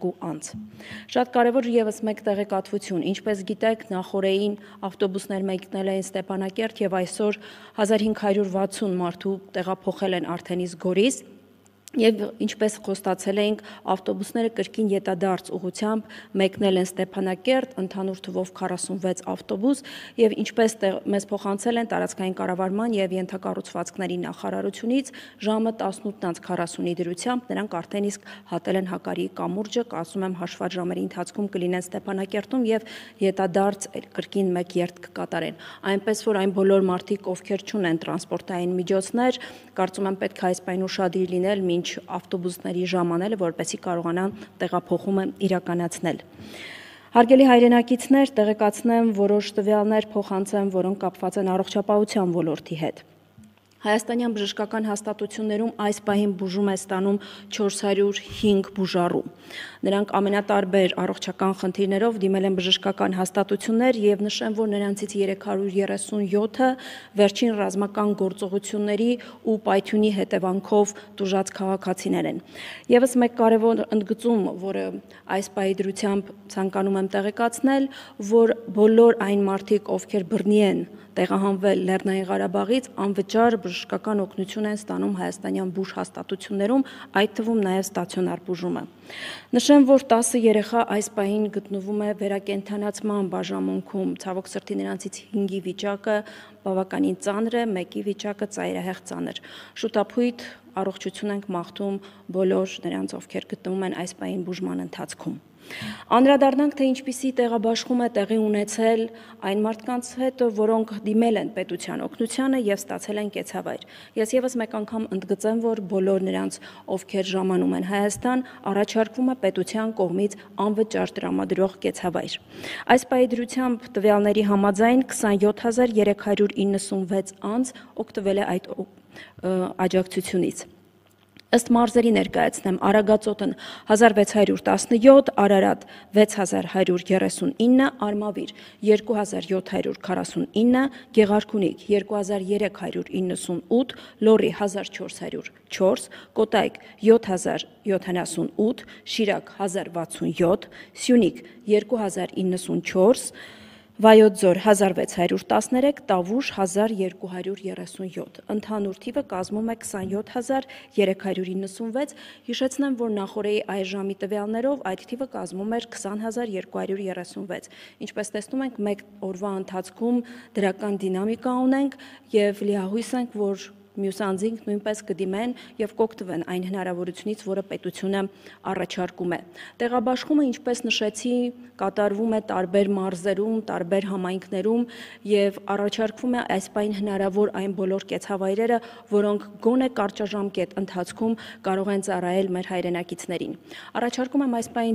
2 անց։ Շատ կարևոր ևս մեկ տեղեկատվություն, ինչպես գիտեք, նախօրեին ավտոբուսներ մեկնել էին Ստեփանակերտ եւ այսօր 1560 մարդու տեղափոխել են արդեն իսկ Գորիս։ Եվ ինչպես խոստացել էինք, ավտոբուսները կրկին ետադարձ ուղղությամբ մեկնել են Ստեփանակերտ, ընդհանուր թվով 46 ավտոբուս, եւ ինչպես մեզ փոխանցել են տարածքային կառավարման եւ ենթակառուցվածքների նախարարությունից, ժամը 18:40-ի դրությամբ նրանք արդեն իսկ հատել են Հակարիի կամուրջը, ասում եմ հաշվված ժամերի ընթացքում կլինեն Ստեփանակերտում եւ ետադարձ կրկին մեկ երթ կկատարեն։ Այնպես որ այն բոլոր մարդիկ, ովքեր չունեն տրանսպորտային միջոցներ, կարծում եմ պետք է այս պայն ուշադիր լինել ավտոբուսների ժամանելը, որպեսզի կարողանան տեղափոխումը իրականացնել։ Հարգելի հայրենակիցներ, տեղեկացնեմ որոշ տվյալներ փոխանցեմ, որոնք կապված են առողջապահության ոլորտի հետ։ Հայաստանյան բժշկական հաստատություններում այս պահին բուժում է ստանում 405 բուժառու։ Նրանք ամենատարբեր առողջական խնդիրներով դիմել են բժշկական հաստատություններ եւ նշեմ, որ նրանցից 337-ը վերջին ռազմական գործողությունների ու պայթյունի հետևանքով տուժած քաղաքացիներ են։ Եվս մեկ կարևոր ընդգծում, որը այս պահի դրությամբ ցանկանում եմ տեղեկացնել, որ բոլոր այն մարդիկ, ովքեր բռնի են տեղահանվել Լեռնային Ղարաբաղից, անվճար բժշկական օգնություն են ստանում հայաստանյան բուժ հաստատություններում, այդ թվում նաև ստացիոնար բուժումը։ Նշեմ, որ 10 երեխա այս պահին գտնվում է վերակենդանացման բաժանմունքում, ցավոք սրտի նրանցից 5-ի վիճակը բավականին ծանր է, մեկի վիճակը ծայրահեղ ծանր։ Շուտափույթ առողջություն ենք մաղթում բոլոր նրանց, ովքեր գտնվում են այս պահին բուժման ընթացքում։ Անդրադառնանք, թե ինչպիսի տեղաբաշխում է տեղի ունեցել այն մարդկանց հետ, որոնք դիմել են պետության օգնությանը եւ ստացել են կեցավայր։ Ես եւս մեկ անգամ ընդգծեմ, որ բոլոր նրանց, ովքեր ժամանում են Հայաստան, առաջարկվում է պետության կողմից անվճար տրամադրող կեցավայր։ Այս պահի դրությամբ տվյալների համաձայն 27396 անձ օգտվել է այդ աջակցությունից։ Ըստ մարզերի ներկայացնեմ, Արագածոտն 1617, Արարատ 6139, Արմավիր 2749, Գեղարքունիք 2398, Լոռի 1404, Կոտայք 7078, Շիրակ 1067, Սյունիք 2094, Վայոց ձոր 1613, Տավուշ 1237, ընդհանուր թիվը կազմում է 27396, հիշեցնեմ, որ նախօրեի այս ժամի տվյալներով այդ թիվը կազմում էր 20236, ինչպես տեսնում ենք մեկ օրվա ընթացքում դրական դինամիկա ունենք եւ լիահույս ենք, որ մյուս անձինք նույնպես կդիմեն եւ կօգտվեն այն հնարավորությունից, որը պետությունը առաջարկում է։ Տեղաբաշխումը, ինչպես նշեցի, կատարվում է տարբեր մարզերում, տարբեր համայնքներում եւ առաջարկվում է այս պայն հնարավոր այն բոլոր կեցավայրերը, որոնք գոնե կարճաժամկետ ընթացքում կարող են ծառայել մեր հայրենակիցներին։ Առաջարկում եմ այս պայն